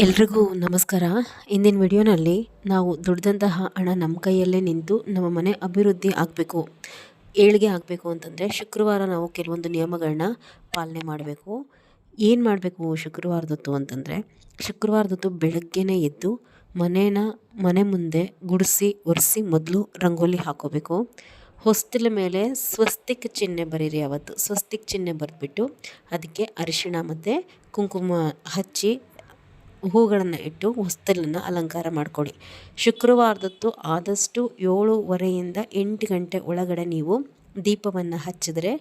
ಎಲ್ರಿಗೂ ನಮಸ್ಕಾರ. ಇಂದಿನ ವಿಡಿಯೋನಲ್ಲಿ ನಾವು ದುಡ್ದಂತಹ ಹಣ ನಮ್ಮ ಕೈಯಲ್ಲೇ ನಿಂತು ನಮ್ಮ ಮನೆ ಅಭಿವೃದ್ಧಿ ಆಗಬೇಕು, ಏಳಿಗೆ ಆಗಬೇಕು ಅಂತಂದರೆ ಶುಕ್ರವಾರ ನಾವು ಕೆಲವೊಂದು ನಿಯಮಗಳನ್ನ ಪಾಲನೆ ಮಾಡಬೇಕು. ಏನು ಮಾಡಬೇಕು ಶುಕ್ರವಾರದೊತ್ತು ಅಂತಂದರೆ, ಶುಕ್ರವಾರದೊತ್ತು ಬೆಳಗ್ಗೆನೇ ಎದ್ದು ಮನೆ ಮುಂದೆ ಗುಡಿಸಿ ಒರೆಸಿ ಮೊದಲು ರಂಗೋಲಿ ಹಾಕೋಬೇಕು. ಹೊಸ್ತಿಲ ಮೇಲೆ ಸ್ವಸ್ತಿಕ್ ಚಿಹ್ನೆ ಬರೀರಿ. ಅವತ್ತು ಸ್ವಸ್ತಿಕ್ ಚಿಹ್ನೆ ಬರೆದ್ಬಿಟ್ಟು ಅದಕ್ಕೆ ಅರಿಶಿಣ ಮತ್ತು ಕುಂಕುಮ ಹಚ್ಚಿ ಹೂಗಳನ್ನು ಇಟ್ಟು ಹೊಸ್ತಲನ್ನು ಅಲಂಕಾರ ಮಾಡಿಕೊಳ್ಳಿ. ಶುಕ್ರವಾರದೊತ್ತು ಆದಷ್ಟು 7:30ಯಿಂದ 8 ಗಂಟೆ ಒಳಗಡೆ ನೀವು ದೀಪವನ್ನು ಹಚ್ಚಿದ್ರೆ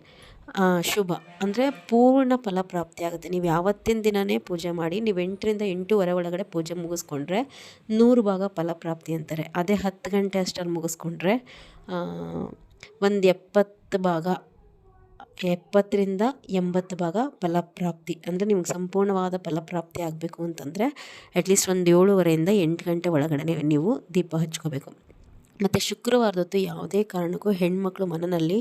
ಶುಭ, ಅಂದರೆ ಪೂರ್ಣ ಫಲಪ್ರಾಪ್ತಿ ಆಗುತ್ತೆ. ನೀವು ಯಾವತ್ತಿನ ದಿನವೇ ಪೂಜೆ ಮಾಡಿ ನೀವು 8ರಿಂದ 8:30 ಒಳಗಡೆ ಪೂಜೆ ಮುಗಿಸ್ಕೊಂಡ್ರೆ 100 ಭಾಗ ಫಲಪ್ರಾಪ್ತಿ ಅಂತಾರೆ. ಅದೇ 10 ಗಂಟೆ ಅಷ್ಟರಲ್ಲಿ ಮುಗಿಸ್ಕೊಂಡ್ರೆ ಒಂದು 70 ಭಾಗ, 70ರಿಂದ 80 ಭಾಗ ಫಲಪ್ರಾಪ್ತಿ. ಅಂದರೆ ನಿಮ್ಗೆ ಸಂಪೂರ್ಣವಾದ ಫಲಪ್ರಾಪ್ತಿ ಆಗಬೇಕು ಅಂತಂದರೆ ಅಟ್ಲೀಸ್ಟ್ ಒಂದು 7:30ಯಿಂದ 8 ಗಂಟೆ ಒಳಗಡೆ ನೀವು ದೀಪ ಹಚ್ಕೋಬೇಕು. ಮತ್ತು ಶುಕ್ರವಾರದೊತ್ತು ಯಾವುದೇ ಕಾರಣಕ್ಕೂ ಹೆಣ್ಮಕ್ಳು ಮನೆಯಲ್ಲಿ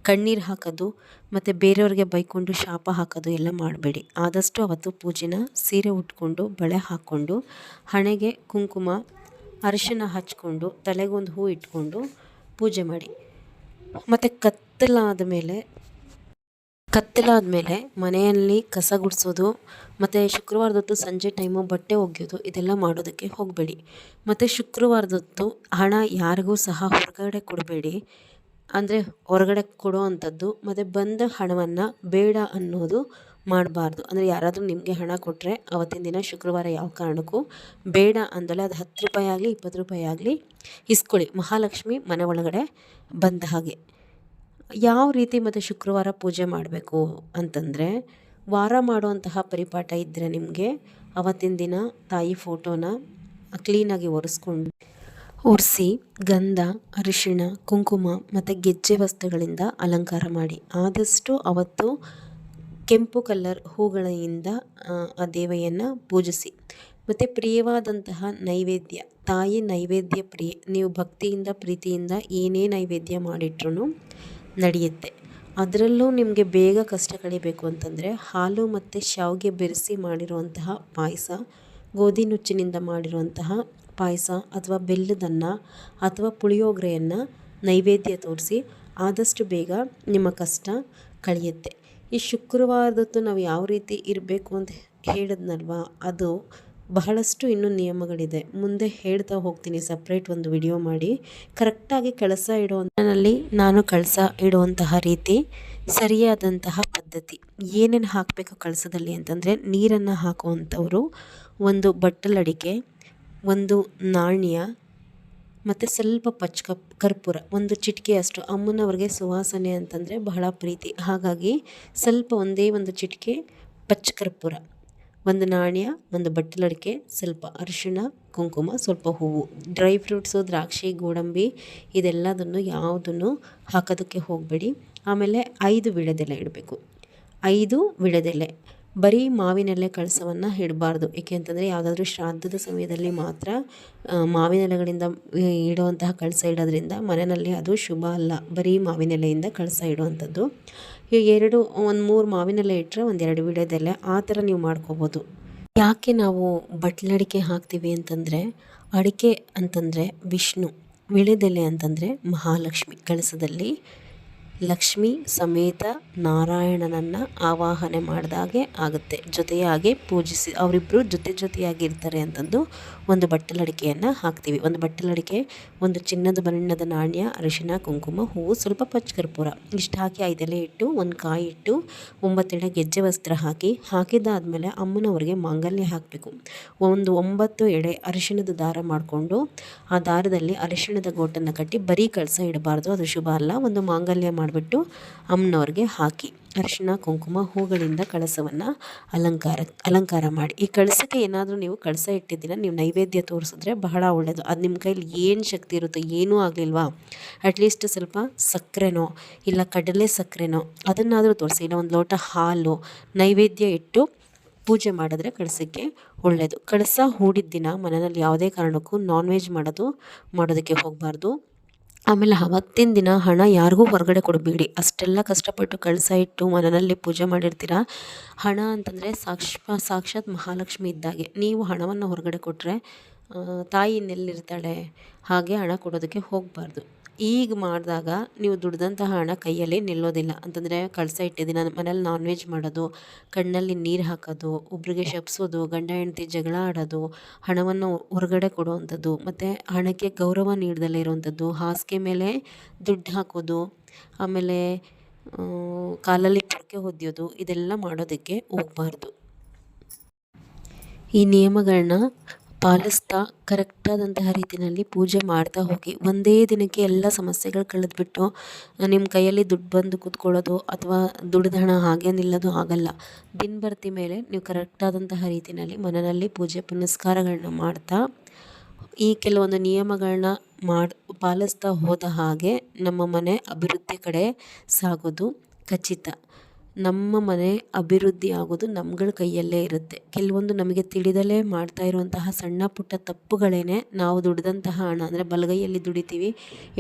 ಕಣ್ಣೀರು ಹಾಕೋದು ಮತ್ತು ಬೇರೆಯವ್ರಿಗೆ ಬೈಕೊಂಡು ಶಾಪ ಹಾಕೋದು ಎಲ್ಲ ಮಾಡಬೇಡಿ. ಆದಷ್ಟು ಅವತ್ತು ಪೂಜೆನ ಸೀರೆ ಉಟ್ಕೊಂಡು ಬಳೆ ಹಾಕ್ಕೊಂಡು ಹಣೆಗೆ ಕುಂಕುಮ ಅರಿಶಿನ ಹಚ್ಕೊಂಡು ತಲೆಗೊಂದು ಹೂ ಇಟ್ಕೊಂಡು ಪೂಜೆ ಮಾಡಿ. ಮತ್ತು ಕತ್ತಲಾದ ಮೇಲೆ ಮನೆಯಲ್ಲಿ ಕಸ ಗುಡಿಸೋದು ಮತ್ತು ಶುಕ್ರವಾರದೊತ್ತು ಸಂಜೆ ಟೈಮು ಬಟ್ಟೆ ಒಗೆಯೋದು ಇದೆಲ್ಲ ಮಾಡೋದಕ್ಕೆ ಹೋಗಬೇಡಿ. ಮತ್ತು ಶುಕ್ರವಾರದೊತ್ತು ಹಣ ಯಾರಿಗೂ ಸಹ ಹೊರಗಡೆ ಕೊಡಬೇಡಿ. ಅಂದರೆ ಹೊರಗಡೆ ಕೊಡೋ ಅಂಥದ್ದು ಮತ್ತು ಬಂದ ಹಣವನ್ನು ಬೇಡ ಅನ್ನೋದು ಮಾಡಬಾರ್ದು. ಅಂದರೆ ಯಾರಾದರೂ ನಿಮಗೆ ಹಣ ಕೊಟ್ಟರೆ ಅವತ್ತಿನ ದಿನ ಶುಕ್ರವಾರ ಯಾವ ಕಾರಣಕ್ಕೂ ಬೇಡ ಅಂದಲೆ ಅದು 10 ರೂಪಾಯಿ ಆಗಲಿ 20 ರೂಪಾಯಿ ಆಗಲಿ ಇಸ್ಕೊಳ್ಳಿ. ಮಹಾಲಕ್ಷ್ಮಿ ಮನೆ ಒಳಗಡೆ ಬಂದ ಹಾಗೆ. ಯಾವ ರೀತಿ ಮತ್ತು ಶುಕ್ರವಾರ ಪೂಜೆ ಮಾಡಬೇಕು ಅಂತಂದರೆ, ವಾರ ಮಾಡುವಂತಹ ಪರಿಪಾಠ ಇದ್ದರೆ ನಿಮಗೆ ಅವತ್ತಿನ ದಿನ ತಾಯಿ ಫೋಟೋನ ಕ್ಲೀನಾಗಿ ಒರೆಸಿ ಗಂಧ ಅರಿಶಿಣ ಕುಂಕುಮ ಮತ್ತು ಗೆಜ್ಜೆ ವಸ್ತುಗಳಿಂದ ಅಲಂಕಾರ ಮಾಡಿ. ಆದಷ್ಟು ಅವತ್ತು ಕೆಂಪು ಕಲರ್ ಹೂಗಳಿಂದ ಆ ದೇವಿಯನ್ನು ಪೂಜಿಸಿ. ಮತ್ತು ಪ್ರಿಯವಾದಂತಹ ನೈವೇದ್ಯ, ತಾಯಿ ನೈವೇದ್ಯ ಪ್ರಿಯ. ನೀವು ಭಕ್ತಿಯಿಂದ ಪ್ರೀತಿಯಿಂದ ಏನೇ ನೈವೇದ್ಯ ಮಾಡಿಟ್ರೂ ನಡೆಯುತ್ತೆ. ಅದರಲ್ಲೂ ನಿಮಗೆ ಬೇಗ ಕಷ್ಟ ಕಳಿಬೇಕು ಅಂತಂದರೆ ಹಾಲು ಮತ್ತು ಶಾವಿಗೆ ಬೆರೆಸಿ ಮಾಡಿರುವಂತಹ ಪಾಯಸ, ಗೋಧಿ ನುಚ್ಚಿನಿಂದ ಮಾಡಿರುವಂತಹ ಪಾಯಸ ಅಥವಾ ಬೆಲ್ಲದನ್ನ ಅಥವಾ ಪುಳಿಯೋಗರೆಯನ್ನು ನೈವೇದ್ಯ ತೋರಿಸಿ ಆದಷ್ಟು ಬೇಗ ನಿಮ್ಮ ಕಷ್ಟ ಕಳೆಯುತ್ತೆ. ಈ ಶುಕ್ರವಾರದೊತ್ತು ನಾವು ಯಾವ ರೀತಿ ಇರಬೇಕು ಅಂತ ಹೇಳಿದ್ನಲ್ವ, ಅದು ಬಹಳಷ್ಟು ಇನ್ನೂ ನಿಯಮಗಳಿದೆ. ಮುಂದೆ ಹೇಳ್ತಾ ಹೋಗ್ತೀನಿ, ಸಪ್ರೇಟ್ ಒಂದು ವಿಡಿಯೋ ಮಾಡಿ. ಕರೆಕ್ಟಾಗಿ ಕಳಸ ನಾನು ಕಳಸ ಇಡುವಂತಹ ರೀತಿ ಸರಿಯಾದಂತಹ ಪದ್ಧತಿ. ಏನೇನು ಹಾಕಬೇಕು ಕಳಸದಲ್ಲಿ ಅಂತಂದರೆ, ನೀರನ್ನು ಹಾಕುವಂಥವರು ಒಂದು ಬಟ್ಟಲಡಿಕೆ, ಒಂದು ನಾಣ್ಯ ಮತ್ತು ಸ್ವಲ್ಪ ಕರ್ಪೂರ, ಒಂದು ಚಿಟಿಕೆಯಷ್ಟು. ಅಮ್ಮನವ್ರಿಗೆ ಸುವಾಸನೆ ಅಂತಂದರೆ ಬಹಳ ಪ್ರೀತಿ, ಹಾಗಾಗಿ ಸ್ವಲ್ಪ ಒಂದೇ ಒಂದು ಚಿಟಿಕೆ ಕರ್ಪೂರ, ಒಂದು ನಾಣ್ಯ, ಒಂದು ಬಟ್ಟಲಡಿಕೆ, ಸ್ವಲ್ಪ ಅರಿಶಿಣ ಕುಂಕುಮ, ಸ್ವಲ್ಪ ಹೂವು, ಡ್ರೈ ಫ್ರೂಟ್ಸು ದ್ರಾಕ್ಷಿ ಗೋಡಂಬಿ ಇದೆಲ್ಲದನ್ನು ಯಾವುದನ್ನು ಹಾಕೋದಕ್ಕೆ ಹೋಗಬೇಡಿ. ಆಮೇಲೆ 5 ವಿಳೆದೆಲೆ ಇಡಬೇಕು. 5 ವಿಳೆದೆಲೆ. ಬರೀ ಮಾವಿನೆಲೆ ಕಳಸವನ್ನು ಇಡಬಾರ್ದು. ಏಕೆ ಅಂತಂದರೆ ಯಾವುದಾದ್ರೂ ಶ್ರಾದ್ದದ ಸಮಯದಲ್ಲಿ ಮಾತ್ರ ಮಾವಿನೆಲೆಗಳಿಂದ ಇಡುವಂತಹ ಕಳಸ ಇಡೋದ್ರಿಂದ ಮನೆಯಲ್ಲಿ ಅದು ಶುಭ ಅಲ್ಲ. ಬರೀ ಮಾವಿನೆಲೆಯಿಂದ ಕಳಸ ಇಡುವಂಥದ್ದು. ಈಗ ಒಂದು 3 ಮಾವಿನೆಲೆ ಇಟ್ಟರೆ 1-2 ವಿಳೆದೆಲೆ, ಆ ಥರ ನೀವು ಮಾಡ್ಕೋಬೋದು. ಯಾಕೆ ನಾವು ಬಟ್ಲಡಿಕೆ ಹಾಕ್ತೀವಿ ಅಂತಂದರೆ, ಅಡಿಕೆ ಅಂತಂದರೆ ವಿಷ್ಣು, ವಿಳೆದೆಲೆ ಅಂತಂದರೆ ಮಹಾಲಕ್ಷ್ಮಿ. ಕಳಸದಲ್ಲಿ ಲಕ್ಷ್ಮಿ ಸಮೇತ ನಾರಾಯಣನನ್ನು ಆವಾಹನೆ ಮಾಡಿದಾಗೆ ಆಗುತ್ತೆ. ಜೊತೆಯಾಗಿ ಪೂಜಿಸಿ ಅವರಿಬ್ಬರು ಜೊತೆಯಾಗಿ ಇರ್ತಾರೆ ಅಂತಂದು ಒಂದು ಬಟ್ಟಲಡಿಕೆಯನ್ನು ಹಾಕ್ತೀವಿ. ಒಂದು ಬಟ್ಟಲಡಿಕೆ, ಒಂದು ಚಿನ್ನದ ಬಣ್ಣದ ನಾಣ್ಯ, ಅರಿಶಿನ ಕುಂಕುಮ, ಹೂವು, ಸ್ವಲ್ಪ ಕರ್ಪೂರ ಇಷ್ಟು ಹಾಕಿ 5 ಎಲೆ ಇಟ್ಟು, ಒಂದು ಕಾಯಿ ಇಟ್ಟು, 9 ಎಳೆ ಗೆಜ್ಜೆ ವಸ್ತ್ರ ಹಾಕಿದ್ದಾದಮೇಲೆ ಅಮ್ಮನವ್ರಿಗೆ ಮಾಂಗಲ್ಯ ಹಾಕಬೇಕು. ಒಂದು 9 ಎಳೆ ಅರಿಶಿಣದ ದಾರ ಮಾಡಿಕೊಂಡು ಆ ದಾರದಲ್ಲಿ ಅರಿಶಿಣದ ಗೋಟನ್ನು ಕಟ್ಟಿ ಬರೀ ಕಳಸ ಇಡಬಾರ್ದು, ಅದು ಶುಭ ಅಲ್ಲ. ಒಂದು ಮಾಂಗಲ್ಯ ಮಾಡಿಬಿಟ್ಟು ಅಮ್ಮನವ್ರಿಗೆ ಹಾಕಿ ಅರಿಶಿಣ ಕುಂಕುಮ ಹೂಗಳಿಂದ ಕಳಸವನ್ನು ಅಲಂಕಾರ ಮಾಡಿ. ಈ ಕಳಸಕ್ಕೆ ಏನಾದರೂ ನೀವು ಕಳಸ ಇಟ್ಟಿದ್ದೀರ, ನೀವು ನೈವೇದ್ಯ ತೋರಿಸಿದ್ರೆ ಬಹಳ ಒಳ್ಳೆಯದು. ಅದು ನಿಮ್ಮ ಕೈಲಿ ಏನು ಶಕ್ತಿ ಇರುತ್ತೋ, ಏನೂ ಆಗಲಿಲ್ವಾ, ಅಟ್ಲೀಸ್ಟ್ ಸ್ವಲ್ಪ ಸಕ್ಕರೆನೋ ಇಲ್ಲ ಕಡಲೆ ಸಕ್ಕರೆನೋ ಅದನ್ನಾದರೂ ತೋರಿಸಿ, ಇಲ್ಲ ಒಂದು ಲೋಟ ಹಾಲು ನೈವೇದ್ಯ ಇಟ್ಟು ಪೂಜೆ ಮಾಡಿದ್ರೆ ಕಳಸಕ್ಕೆ ಒಳ್ಳೆಯದು. ಕಳಸ ಹೂಡಿದ ದಿನ ಮನೆಯಲ್ಲಿ ಯಾವುದೇ ಕಾರಣಕ್ಕೂ ನಾನ್ ವೆಜ್ ಮಾಡೋದಕ್ಕೆ ಹೋಗಬಾರ್ದು. ಆಮೇಲೆ ಆವತ್ತಿನ ದಿನ ಹಣ ಯಾರಿಗೂ ಹೊರಗಡೆ ಕೊಡಬೇಡಿ. ಅಷ್ಟೆಲ್ಲ ಕಷ್ಟಪಟ್ಟು ಕಳಸ ಇಟ್ಟು ಮನೆಯಲ್ಲಿ ಪೂಜೆ ಮಾಡಿರ್ತೀರ. ಹಣ ಅಂತಂದರೆ ಸಾಕ್ಷಾತ್ ಮಹಾಲಕ್ಷ್ಮಿ ಇದ್ದಾಗೆ. ನೀವು ಹಣವನ್ನು ಹೊರಗಡೆ ಕೊಟ್ಟರೆ ತಾಯಿ ಇನ್ನೆಲ್ಲಿರ್ತಾಳೆ? ಹಾಗೆ ಹಣ ಕೊಡೋದಕ್ಕೆ ಹೋಗಬಾರ್ದು. ಈಗ ಮಾಡಿದಾಗ ನೀವು ದುಡ್ದಂತಹ ಹಣ ಕೈಯಲ್ಲಿ ನಿಲ್ಲೋದಿಲ್ಲ. ಅಂತಂದರೆ ಕಳಸ ಇಟ್ಟಿದ್ದೀನ ಮನೇಲಿ ನಾನ್ ವೆಜ್ ಮಾಡೋದು, ಕಣ್ಣಲ್ಲಿ ನೀರು ಹಾಕೋದು, ಒಬ್ರಿಗೆ ಶಪಿಸೋದು, ಗಂಡ ಹೆಂಡತಿ ಜಗಳ ಆಡೋದು, ಹಣವನ್ನು ಹೊರಗಡೆ ಕೊಡುವಂಥದ್ದು, ಮತ್ತು ಹಣಕ್ಕೆ ಗೌರವ ನೀಡದಲ್ಲೇ ಇರುವಂಥದ್ದು, ಹಾಸಿಗೆ ಮೇಲೆ ದುಡ್ಡು ಹಾಕೋದು, ಆಮೇಲೆ ಕಾಲಲ್ಲಿ ಪೊರಕೆ ಹೊದ್ಯೋದು, ಇದೆಲ್ಲ ಮಾಡೋದಕ್ಕೆ ಹೋಗಬಾರ್ದು. ಈ ನಿಯಮಗಳನ್ನ ಪಾಲಿಸ್ತಾ ಕರೆಕ್ಟಾದಂತಹ ರೀತಿಯಲ್ಲಿ ಪೂಜೆ ಮಾಡ್ತಾ ಹೋಗಿ. ಒಂದೇ ದಿನಕ್ಕೆ ಎಲ್ಲ ಸಮಸ್ಯೆಗಳು ಕಳೆದ್ಬಿಟ್ಟು ನಿಮ್ಮ ಕೈಯಲ್ಲಿ ದುಡ್ಡು ಬಂದು ಕೂತ್ಕೊಳ್ಳೋದು ಅಥವಾ ದುಡ್ದು ಹಣ ಹಾಗೆ ನಿಲ್ಲೋದು ಆಗಲ್ಲ. ದಿನಬರ್ತಿ ಮೇಲೆ ನೀವು ಕರೆಕ್ಟಾದಂತಹ ರೀತಿಯಲ್ಲಿ ಮನೆಯಲ್ಲಿ ಪೂಜೆ ಪುನಸ್ಕಾರಗಳನ್ನ ಮಾಡ್ತಾ ಈ ಕೆಲವೊಂದು ನಿಯಮಗಳನ್ನ ಪಾಲಿಸ್ತಾ ಹೋದ ಹಾಗೆ ನಮ್ಮ ಮನೆ ಅಭಿವೃದ್ಧಿ ಕಡೆ ಸಾಗೋದು ಖಚಿತ. ನಮ್ಮ ಮನೆ ಅಭಿವೃದ್ಧಿ ಆಗೋದು ನಮ್ಗಳ ಕೈಯಲ್ಲೇ ಇರುತ್ತೆ. ಕೆಲವೊಂದು ನಮಗೆ ತಿಳಿದಲೇ ಮಾಡ್ತಾ ಇರುವಂತಹ ಸಣ್ಣ ಪುಟ್ಟ ತಪ್ಪುಗಳೇನೆ ನಾವು ದುಡಿದಂತಹ ಹಣ ಅಂದರೆ ಬಲಗೈಯಲ್ಲಿ ದುಡಿತೀವಿ,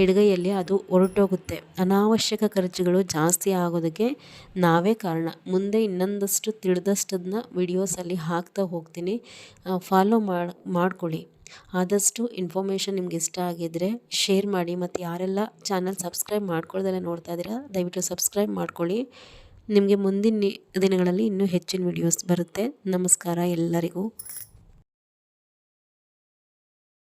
ಎಡಗೈಯಲ್ಲಿ ಅದು ಹೊರಟೋಗುತ್ತೆ. ಅನಾವಶ್ಯಕ ಖರ್ಚುಗಳು ಜಾಸ್ತಿ ಆಗೋದಕ್ಕೆ ನಾವೇ ಕಾರಣ. ಮುಂದೆ ಇನ್ನೊಂದಷ್ಟು ತಿಳಿದಷ್ಟದನ್ನ ವಿಡಿಯೋಸಲ್ಲಿ ಹಾಕ್ತಾ ಹೋಗ್ತೀನಿ, ಫಾಲೋ ಮಾಡ್ಕೊಳ್ಳಿ. ಆದಷ್ಟು ಇನ್ಫಾರ್ಮೇಷನ್ ನಿಮ್ಗೆ ಇಷ್ಟ ಆಗಿದ್ದರೆ ಶೇರ್ ಮಾಡಿ. ಮತ್ತು ಯಾರೆಲ್ಲ ಚಾನಲ್ ಸಬ್ಸ್ಕ್ರೈಬ್ ಮಾಡ್ಕೊಳ್ದಲ್ಲೇ ನೋಡ್ತಾ ಇದ್ದೀರಾ ದಯವಿಟ್ಟು ಸಬ್ಸ್ಕ್ರೈಬ್ ಮಾಡ್ಕೊಳ್ಳಿ. ನಿಮಗೆ ಮುಂದಿನ ದಿನಗಳಲ್ಲಿ ಇನ್ನೂ ಹೆಚ್ಚಿನ ವಿಡಿಯೋಸ್ ಬರುತ್ತೆ. ನಮಸ್ಕಾರ ಎಲ್ಲರಿಗೂ.